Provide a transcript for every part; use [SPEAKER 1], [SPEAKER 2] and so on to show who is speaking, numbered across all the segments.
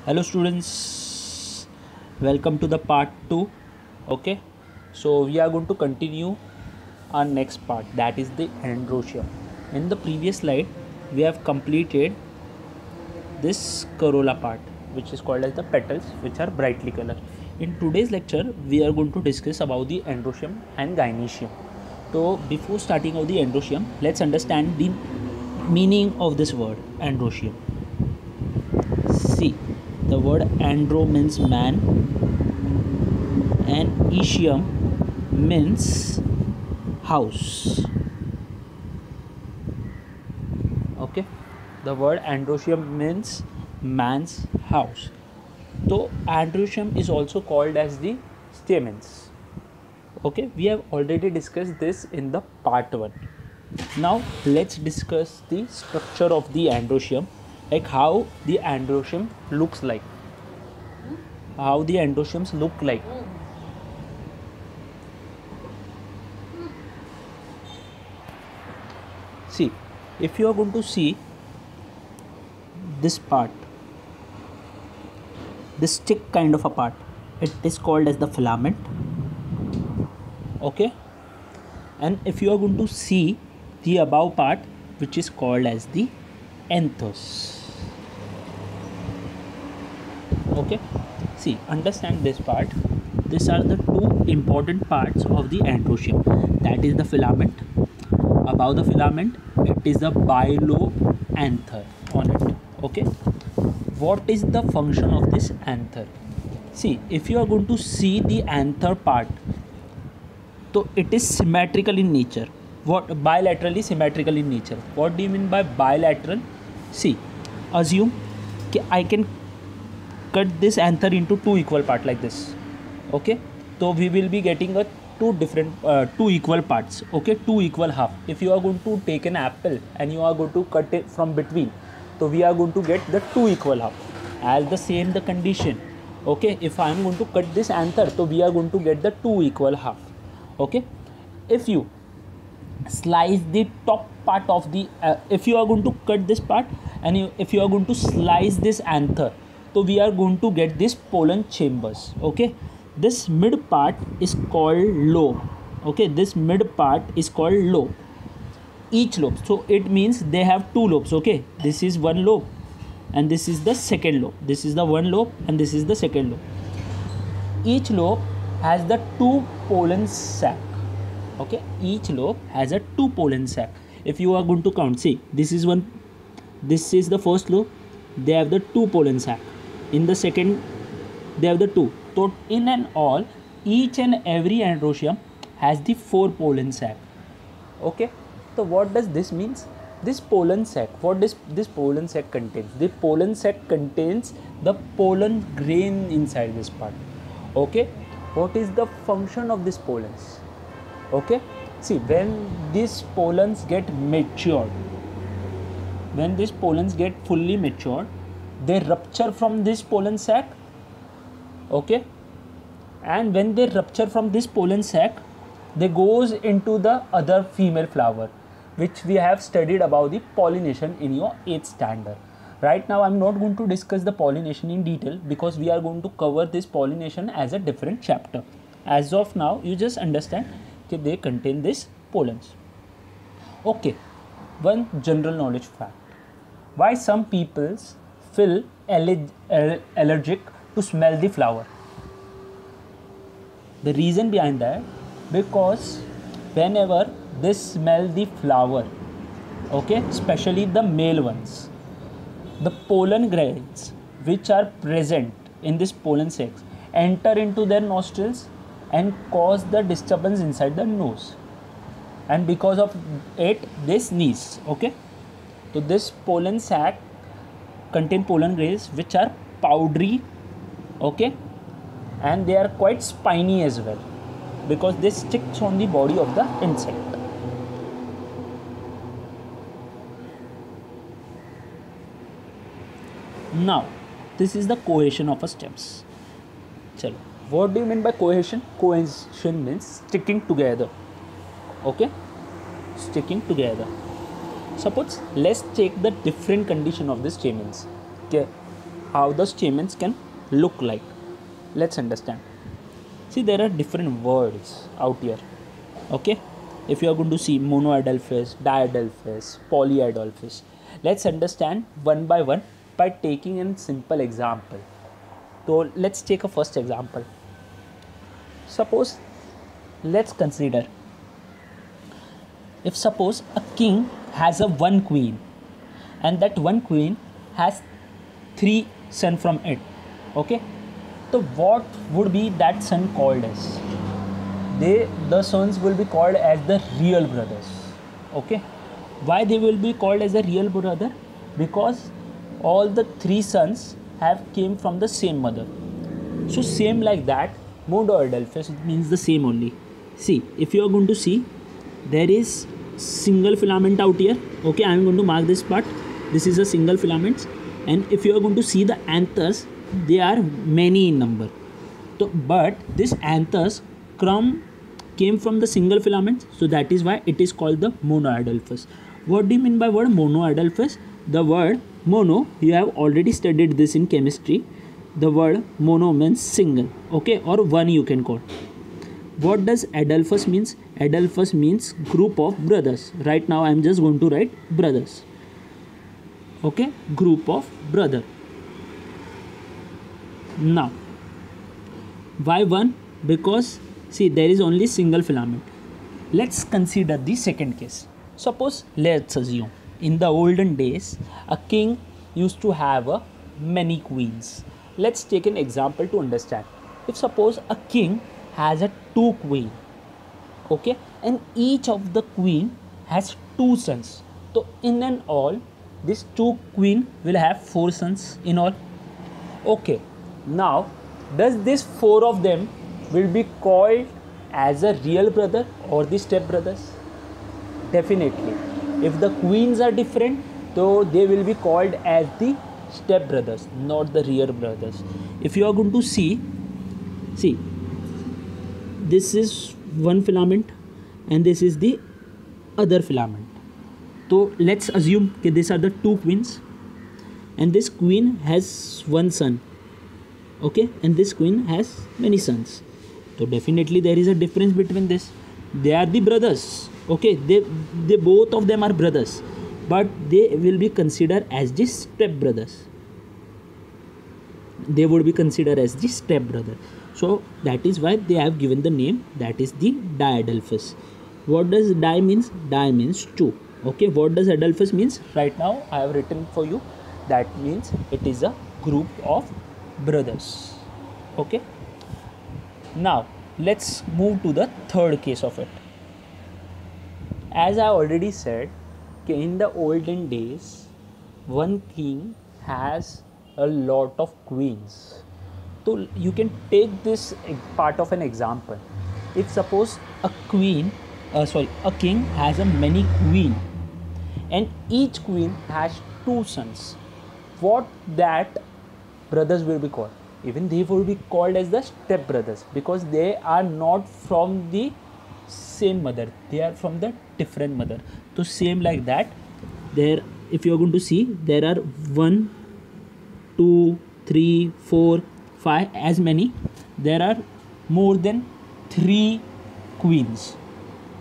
[SPEAKER 1] Hello students, welcome to the part 2. Okay, so we are going to continue our next part, that is the androecium. In the previous slide we have completed this corolla part, which is called as the petals, which are brightly colored. In today's lecture we are going to discuss about the androecium and gynoecium. So before starting of the androecium, let's understand the meaning of this word androecium. See, the word andro means man and ecium means house. Okay, the word androecium means man's house. So androecium is also called as the stamens. Okay, we have already discussed this in the part 1. Now let's discuss the structure of the androecium, like how the androecium looks like. How the androeciums look like. See, if you are going to see this part, this stick kind of a part, it is called as the filament. Okay, and if you are going to see the above part, which is called as the anthers. Okay, see, understand this part. These are the two important parts of the androecium, that is the filament. Above the filament it is the bilobe anther on it. Okay, what is the function of this anther? See, if you are going to see the anther part, so it is symmetrical in nature. What? Bilaterally symmetrical in nature. What do you mean by bilateral? See, assume I can cut this anther into two equal parts like this. Okay, so we will be getting a two equal parts. Okay, two equal half. If you are going to take an apple and you are going to cut it from between, so we are going to get the two equal half. As the same the condition. Okay, if I am going to cut this anther, so we are going to get the two equal half. Okay, if you slice the top part of the if you are going to cut this part and if you are going to slice this anther, so we are going to get this pollen chambers. Okay, this mid part is called lobe. Okay, this mid part is called lobe. Each lobe, so it means they have two lobes. Okay, this is one lobe and this is the second lobe. This is the one lobe and this is the second lobe. Each lobe has the two pollen sac. Okay, each lobe has a two pollen sac. If you are going to count, see, this is one, this is the first lobe, they have the two pollen sac. In the second they have the two. So in and all, each and every androecium has the four pollen sac. Okay, so what does this means? This pollen sac, what does this pollen sac contains? The pollen sac contains the pollen grain inside this part. Okay, what is the function of this pollens? Okay, see, when these pollens get matured, when these pollens get fully matured, they rupture from this pollen sac. Okay, and when they rupture from this pollen sac, they goes into the other female flower, which we have studied about the pollination in your 8th standard. Right now I am not going to discuss the pollination in detail because we are going to cover this pollination as a different chapter. As of now, you just understand that they contain this pollens. Okay, one general knowledge fact: why some peoples feel allergic to smell the flower? The reason behind that, because whenever they smell the flower, okay, especially the male ones, the pollen grains which are present in this pollen sacs enter into their nostrils and cause the disturbance inside the nose, and because of it they sneeze. Okay, so this pollen sac contain pollen grains which are powdery. Okay, and they are quite spiny as well because they sticks on the body of the insect. Now this is the cohesion of a stems. Chalo, what do you mean by cohesion? Cohesion means sticking together. Okay, sticking together. Suppose let's take the different condition of this stamens. Okay, how the stamens can look like. Let's understand. See, there are different words out here. Okay, if you are going to see monoadelphous, diadelphous, polyadelphous, let's understand one by one by taking a simple example. So let's take a first example. Suppose, let's consider, if suppose a king has a one queen and that one queen has three sons from it. Okay, so what would be that son called as? The sons will be called as the real brothers. Okay, why they will be called as a real brother? Because all the three sons have came from the same mother. So same like that, monoadelphous means the same only. See, if you are going to see, there is single filament out here. Okay, I am going to mark this part. This is a single filament, and if you are going to see the anthers, they are many in number. So, but this anthers came from the single filament, so that is why it is called the monoadelphous. What do you mean by word monoadelphous? The word mono, you have already studied this in chemistry. The word mono means single, okay, or one you can call. What does adelphous means? Adelphous means group of brothers. Right now I am just going to write brothers. Okay, group of brother. Now, why one? Because see, there is only single filament. Let's consider the second case. Suppose, let's assume in the olden days a king used to have many queens. Let's take an example to understand. If suppose a king has a two queen, okay, and each of the queen has two sons. So in and all, this two queen will have four sons in all. Okay, now does this four of them will be called as a real brother or the step brothers? Definitely. If the queens are different, so they will be called as the step brothers, not the real brothers. If you are going to see, this is one filament and this is the other filament. So let's assume that these are the two queens and this queen has one son, okay, and this queen has many sons. So definitely there is a difference between this. They are the brothers, okay, they both of them are brothers, but they will be considered as the step brothers. They would be considered as the step brother. So that is why they have given the name, that is the diadelphous. What does di means? Di means two. Okay, what does adelphous means? Right now I have written for you. That means it is a group of brothers. Okay. Now let's move to the third case of it. As I already said, in the olden days, one king has a lot of queens. So you can take this part of an example. If suppose a king has a many queen and each queen has two sons, what that brothers will be called? Even they will be called as the step brothers, because they are not from the same mother, they are from the different mother. So same like that, there, if you are going to see, there are 1, 2, 3, 4, 5, as many, there are more than 3 queens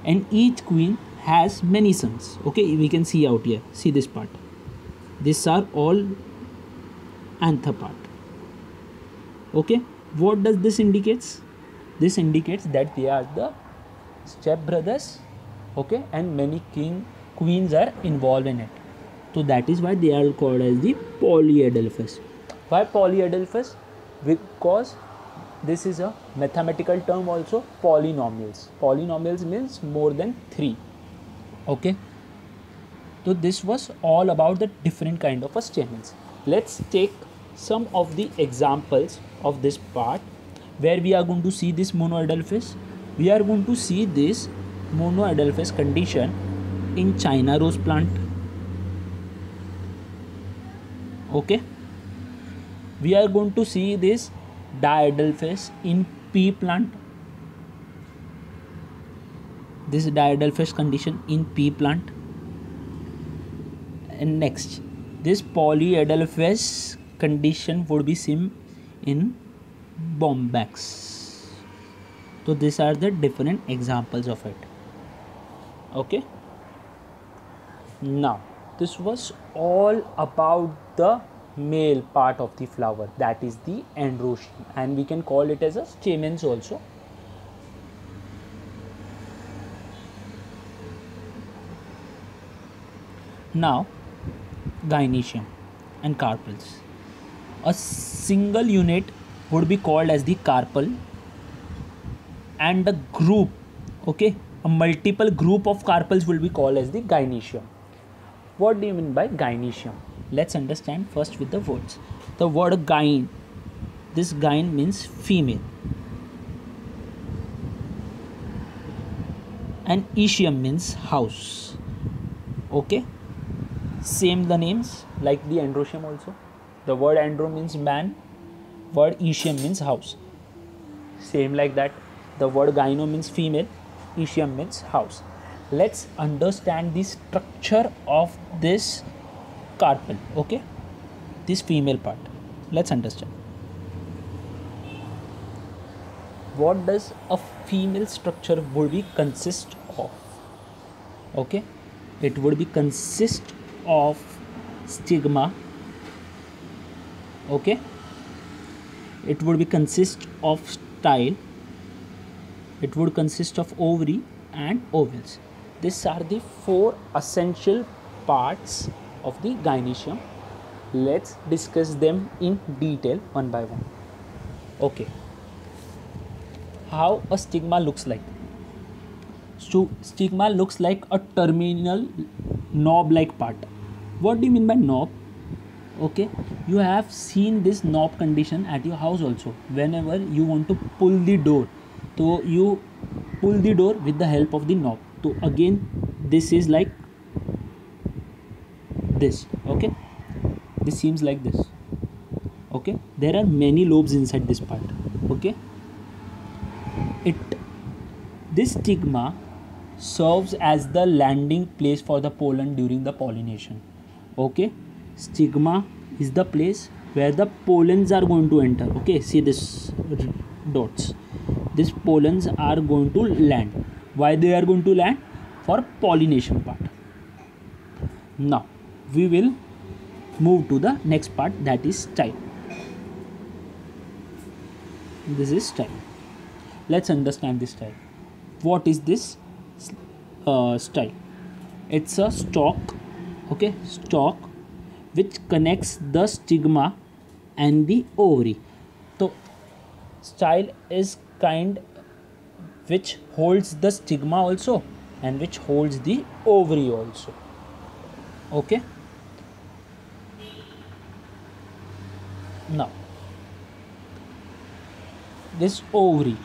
[SPEAKER 1] and each queen has many sons. Okay, we can see out here, see this part, these are all anther part. Okay, what does this indicates? This indicates that they are the step brothers, okay, and many queens are involved in it. So that is why they are called as the polyadelphous. Why polyadelphous? Because this is a mathematical term also, polynomials. Polynomials means more than 3. Okay, so this was all about the different kind of stamens. Let's take some of the examples of this part where we are going to see this monoadelphous. We are going to see this monoadelphous condition in China rose plant. Okay, we are going to see this diadelphous in pea plant. This diadelphous condition in pea plant. And next, this polyadelphous condition would be seen in Bombyx. So these are the different examples of it. Okay. Now this was all about the male part of the flower, that is the androecium, and we can call it as a stamens also. Now gynoecium and carpels. A single unit would be called as the carpel, and a group, okay, a multiple group of carpels will be called as the gynoecium. What do you mean by gynoecium? Let's understand first with the words. The word gyne, this gyne means female, and ecium means house. Okay, same the names like the androecium also. The word andro means man, word ecium means house. Same like that, the word gyno means female, ecium means house. Let's understand the structure of this carpel. Okay, this female part, let's understand. What does a female structure would be consist of? Okay, it would be consist of stigma. Okay, it would be consist of style, it would consist of ovary and ovules. These are the four essential parts of the gynoecium. Let's discuss them in detail one by one. Okay, how a stigma looks like. So stigma looks like a terminal knob like part. What do you mean by knob? Okay, you have seen this knob condition at your house also. Whenever you want to pull the door, so you pull the door with the help of the knob. So again, this is like this. Okay, this seems like this. Okay, there are many lobes inside this part. Okay, this stigma serves as the landing place for the pollen during the pollination. Okay, stigma is the place where the pollens are going to enter. Okay, see this dots, these pollens are going to land. Why they are going to land? For pollination part. Now we will move to the next part, that is style. This is style. Let's understand this style. What is this style? It's a stalk. Okay, stalk which connects the stigma and the ovary. So style is kind which holds the stigma also and which holds the ovary also. Okay, now this ovary,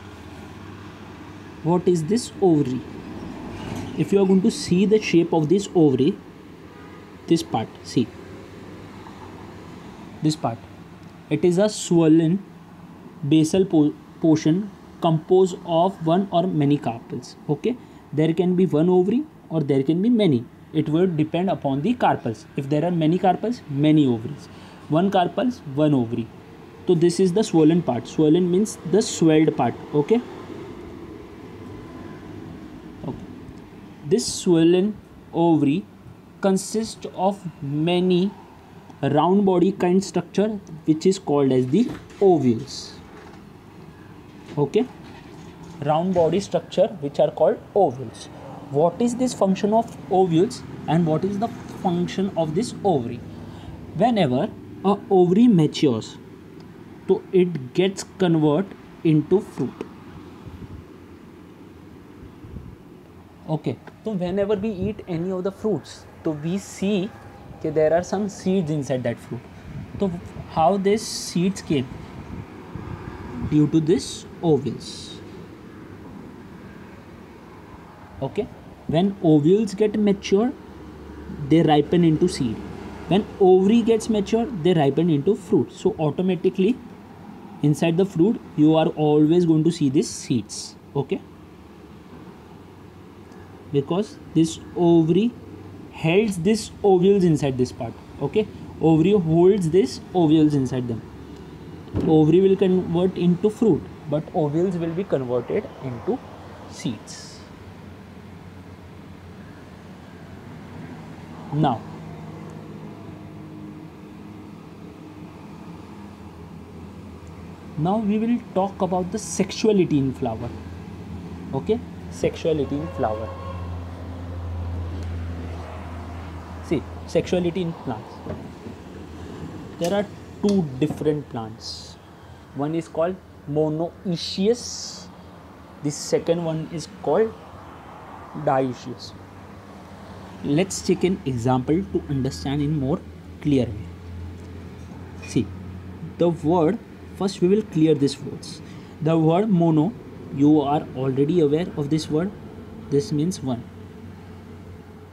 [SPEAKER 1] what is this ovary? If you are going to see the shape of this ovary, this part, see this part, it is a swollen basal portion composed of one or many carpels. Okay, there can be one ovary or there can be many. It will depend upon the carpels. If there are many carpels, many ovaries. One carpels, one ovary. So this is the swollen part. Swollen means the swelled part. Okay, this swollen ovary consists of many round body kind structure which is called as the ovules. Okay, round body structure which are called ovules. What is this function of ovules and what is the function of this ovary? Whenever a ovary matures, so it gets converted into fruit. Okay, so whenever we eat any of the fruits, so we see that there are some seeds inside that fruit. So how these seeds came? Due to this ovules. Okay, when ovules get mature, they ripen into seed. When ovary gets mature, they ripen into fruit. So automatically inside the fruit you are always going to see these seeds. Okay, because this ovary holds this ovules inside this part. Okay, ovary holds this ovules inside them. Ovary will convert into fruit, but ovules will be converted into seeds. Now we will talk about the sexuality in flower. Okay, sexuality in flower. See, sexuality in plants. There are two different plants. One is called monoecious. The second one is called dioecious. Let's take an example to understand in more clear way. See, the word, first we will clear these words. The word mono, you are already aware of this word. This means one.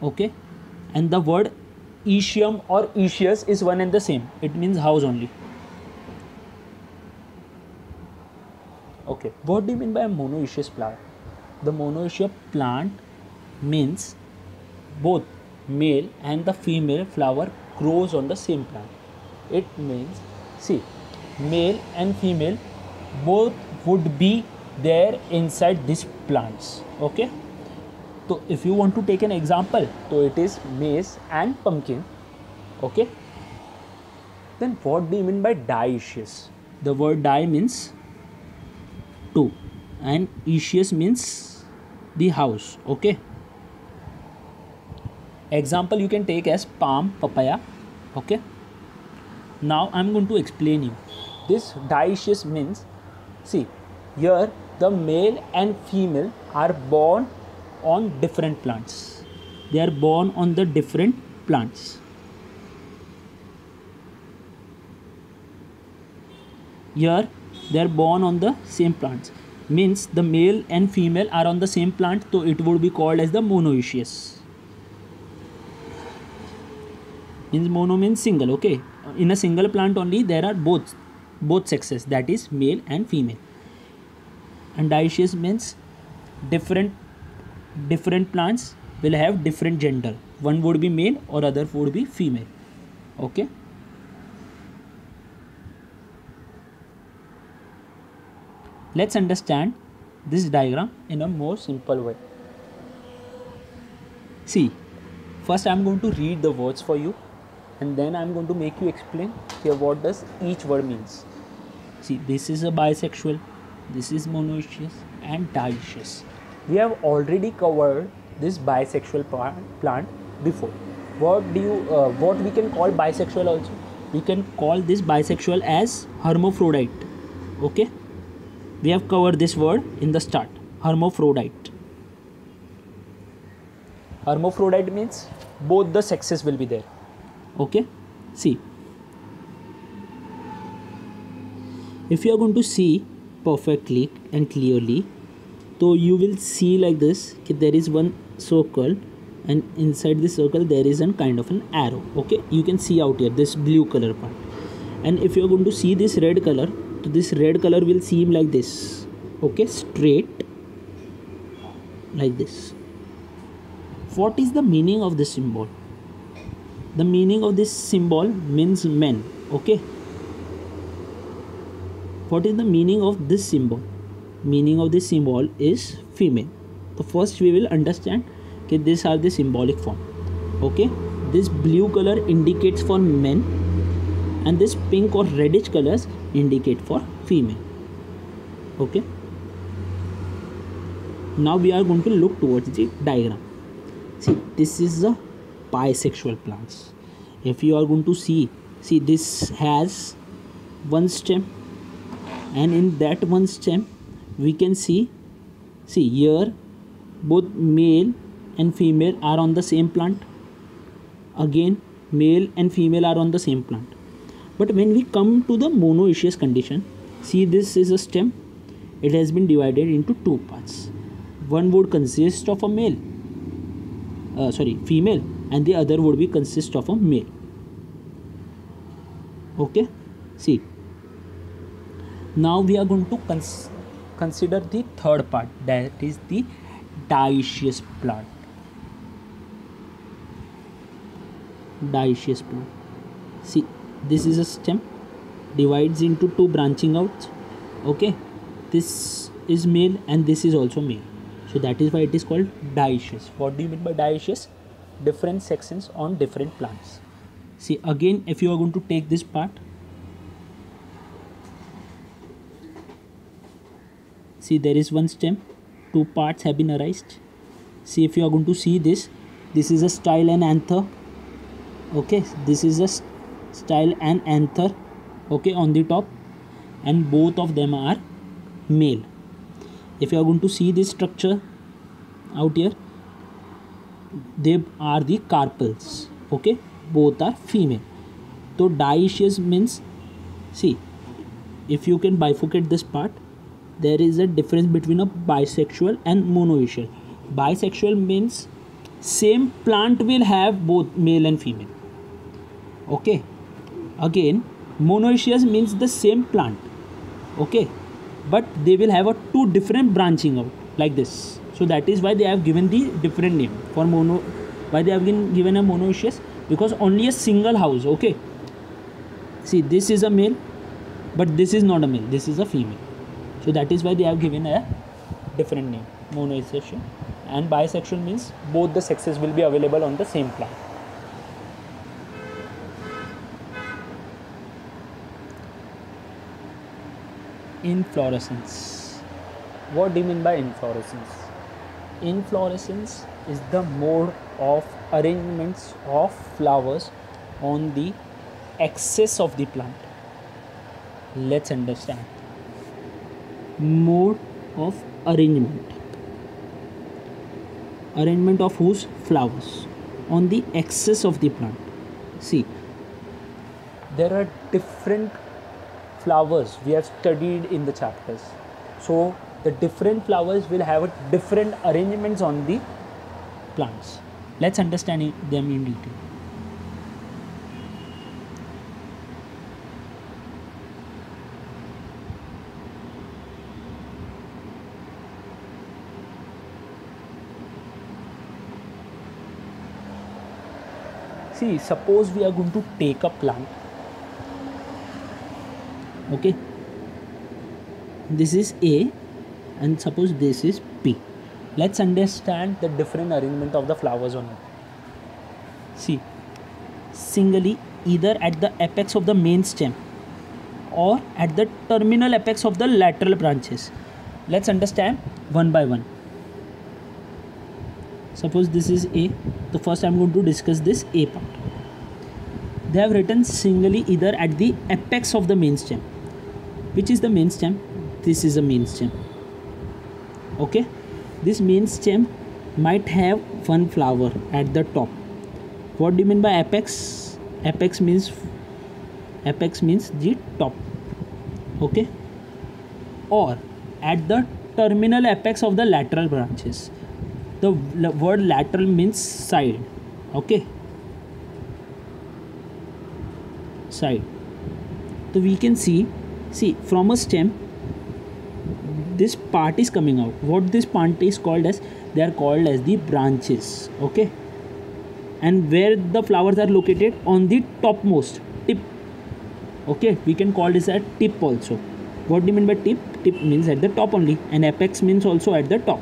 [SPEAKER 1] Okay, and the word ecium or ecious is one and the same. It means house only. Okay, what do you mean by a monoecious plant? The monoecious plant means both male and the female flower grows on the same plant. It means, see, male and female both would be there inside these plants. Okay, so if you want to take an example, so it is maize and pumpkin. Okay, then what do you mean by dioecious? The word di means two and ecious means the house. Okay, example you can take as palm, papaya. Okay, now I'm going to explain you. This dioecious means, see, here the male and female are born on different plants. They are born on the different plants. Here they are born on the same plants. Means the male and female are on the same plant, so it would be called as the monoecious. Means mono means single. Okay, in a single plant only there are both sexes, that is male and female. And dioecious means different plants will have different gender. One would be male or other would be female. Okay, let's understand this diagram in a more simple way. See, first I am going to read the words for you, and then I am going to make you explain here what does each word means. See, this is a bisexual, this is monoecious and dioecious. We have already covered this bisexual plant before. What we can call bisexual also? We can call this bisexual as hermaphrodite. Okay, we have covered this word in the start, hermaphrodite. Hermaphrodite means both the sexes will be there. Okay, see, if you are going to see perfectly and clearly, so you will see like this, there is one circle and inside this circle there is a kind of an arrow. Okay, you can see out here this blue color part, and if you are going to see this red color, so this red color will seem like this. Okay, straight like this. What is the meaning of this symbol? The meaning of this symbol means men. Okay, what is the meaning of this symbol? Meaning of this symbol is female. So first we will understand that these are the symbolic form. Okay, this blue color indicates for men and this pink or reddish colors indicate for female. Okay, now we are going to look towards the diagram. See, this is the bisexual plants. If you are going to see this has one stem, and in that one stem we can see here both male and female are on the same plant. Again male and female are on the same plant. But when we come to the monoecious condition, see, this is a stem. It has been divided into two parts. One would consist of a female, and the other would be consist of a male. Okay, see, now we are going to consider the third part, that is the dioecious plant. Dioecious plant. See, this is a stem, divides into two branching outs. Okay, this is male and this is also male, so that is why it is called dioecious. What do you mean by dioecious? Different sections on different plants. See, again, if you are going to take this part, see, there is one stem, two parts have been arranged. See, if you are going to see this is a style and anther. Okay, this is a style and anther, okay, on the top, and both of them are male. If you are going to see this structure out here, they are the carpels. Okay, both are female. So dioecious means, see, if you can bifurcate this part, there is a difference between a bisexual and monoecious. Bisexual means same plant will have both male and female. Okay, again, monoecious means the same plant, okay, but they will have a two different branching out like this. So that is why they have given the different name for mono. Why they have been given a monoecious? Because only a single house. Okay, see, this is a male, but this is not a male, this is a female. So that is why they have given a different name, monoecious. And bisexual means both the sexes will be available on the same plant. Inflorescence. What do you mean by inflorescence? Inflorescence is the mode of arrangements of flowers on the axis of the plant. Let's understand. Mode of arrangement. Arrangement of whose? Flowers on the axis of the plant. See, there are different flowers we have studied in the chapters. So the different flowers will have a different arrangements on the plants. Let's understand them in detail. See, suppose we are going to take a plant. Okay, this is A and suppose this is P. Let's understand the different arrangement of the flowers on it. See, singly, either at the apex of the main stem or at the terminal apex of the lateral branches. Let's understand one by one. Suppose this is A. So first I am going to discuss this A part. They have written singly either at the apex of the main stem. Which is the main stem? This is the main stem. Okay, this main stem might have one flower at the top. What do you mean by apex? Apex means the top. Okay, or at the terminal apex of the lateral branches. The word lateral means side. Okay, side. So we can see from a stem this part is coming out. What this part is called as? They are called as the branches. Okay, and where the flowers are located? On the topmost tip. Okay, we can call this a tip also. What do you mean by tip? Tip means at the top only, and apex means also at the top.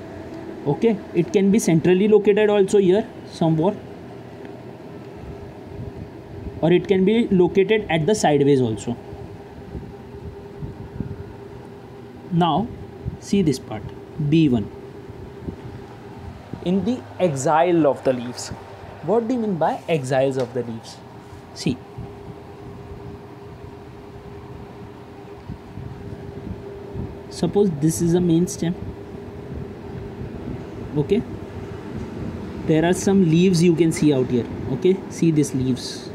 [SPEAKER 1] Okay, it can be centrally located also here somewhat, or it can be located at the sideways also. Now see this part, B1. In the axile of the leaves. What do you mean by axials of the leaves? See, suppose this is a main stem. Okay, there are some leaves you can see out here. Okay, see these leaves,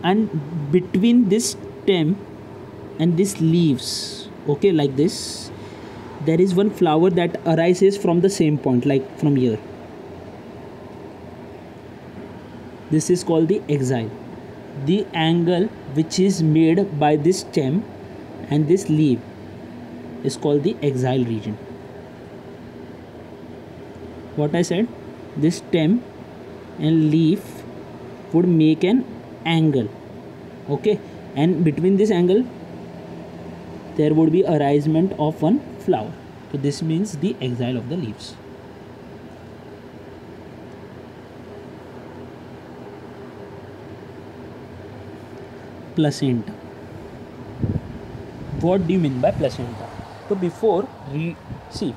[SPEAKER 1] and between this stem and these leaves, okay, like this, there is one flower that arises from the same point, like from here. This is called the axile. The angle which is made by this stem and this leaf is called the axile region. What I said, this stem and leaf would make an angle, okay, and between this angle there would be arrangement of one flower. So this means the axil of the leaves. Placenta. What do you mean by placenta? So before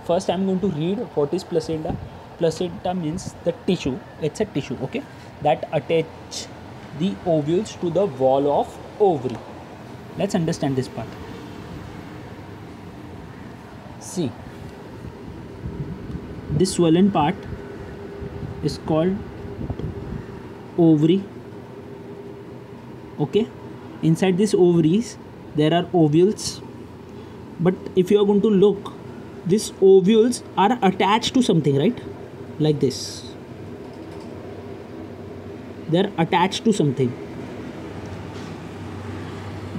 [SPEAKER 1] first I'm going to read what is placenta. Placenta means the tissue. It's a tissue, okay, that attach the ovules to the wall of ovary. Let's understand this part. See, this swollen part is called ovary, okay. Inside these ovaries there are ovules, but if you are going to look, these ovules are attached to something, right? Like this, they are attached to something.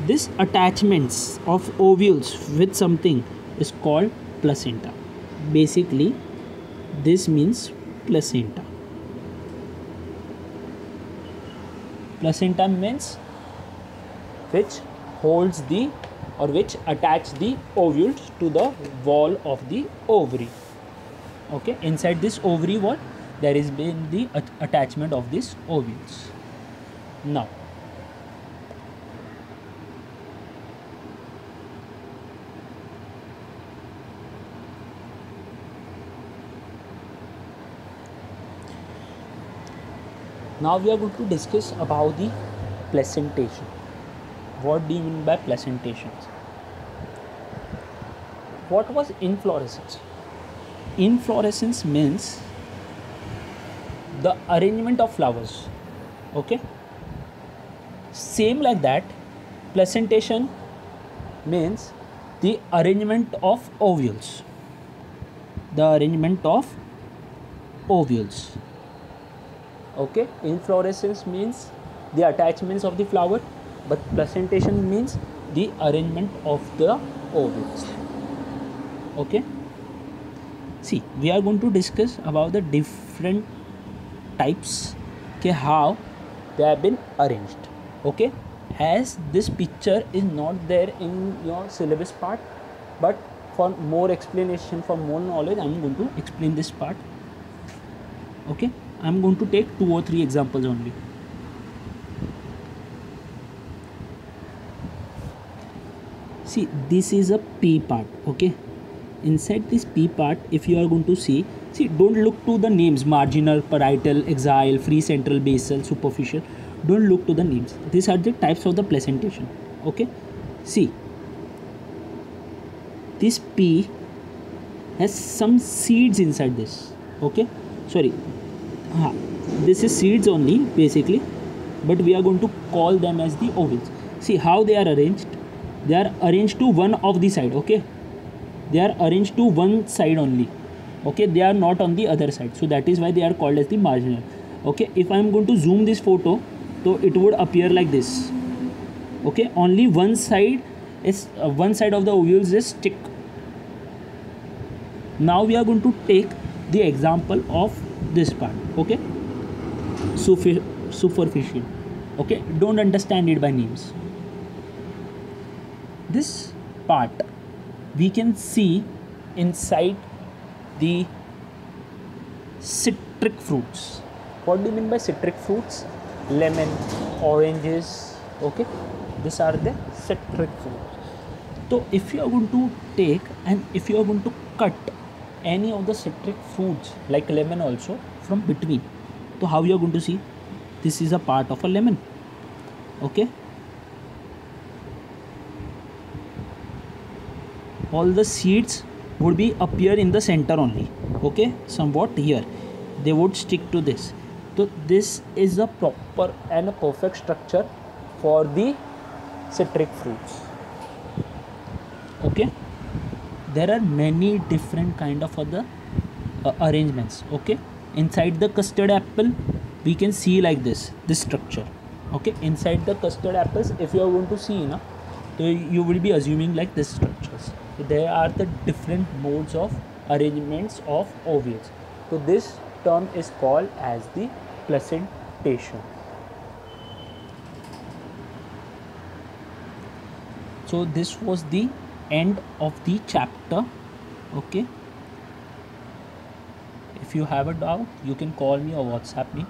[SPEAKER 1] This attachments of ovules with something is called placenta. Basically this means placenta. Placenta means which holds the or which attach the ovules to the wall of the ovary, okay. Inside this ovary wall there is been the attachment of these ovules. Now we are going to discuss about the placentation. What do you mean by placentation? What was inflorescence? Inflorescence means the arrangement of flowers, okay. Same like that, placentation means the arrangement of ovules. The arrangement of ovules, okay. Inflorescence means the attachments of the flower, but placentation means the arrangement of the ovules, okay. See, we are going to discuss about the different types, okay, how they have been arranged, okay. As this picture is not there in your syllabus part, but for more explanation, for more knowledge, I am going to explain this part, okay. I am going to take 2 or 3 examples only. See, this is a P part, okay. Inside this P part, if you are going to see, don't look to the names: marginal, parietal, axial, free, central, basal, superficial. Don't look to the names. These are the types of the placentation, okay. See, this P has some seeds inside this, okay. Sorry, this is seeds only basically, but we are going to call them as the ovules. See how they are arranged. They are arranged to one of the side, okay. They are arranged to one side only, okay. They are not on the other side, so that is why they are called as the marginal, okay. If I am going to zoom this photo, so it would appear like this, okay. Only one side is one side of the ovules is stick. Now we are going to take the example of this part, okay. Superficial, okay. Don't understand it by names. This part we can see inside the citric fruits. What do you mean by citric fruits? Lemon, oranges, okay. These are the citric fruits. So if you are going to take and if you are going to cut any of the citric fruits like lemon also from between, so how you are going to see? This is a part of a lemon, okay. All the seeds would be appear in the center only, okay. Somewhat here they would stick to this. So this is a proper and a perfect structure for the citric fruits, okay. There are many different kind of other arrangements, okay. Inside the custard apple we can see like this structure, okay. Inside the custard apples, if you are going to see now, so you will be assuming like this structures. So there are the different modes of arrangements of ovules. So this term is called as the placentation. So this was the end of the chapter. Okay, if you have a doubt, you can call me or WhatsApp me.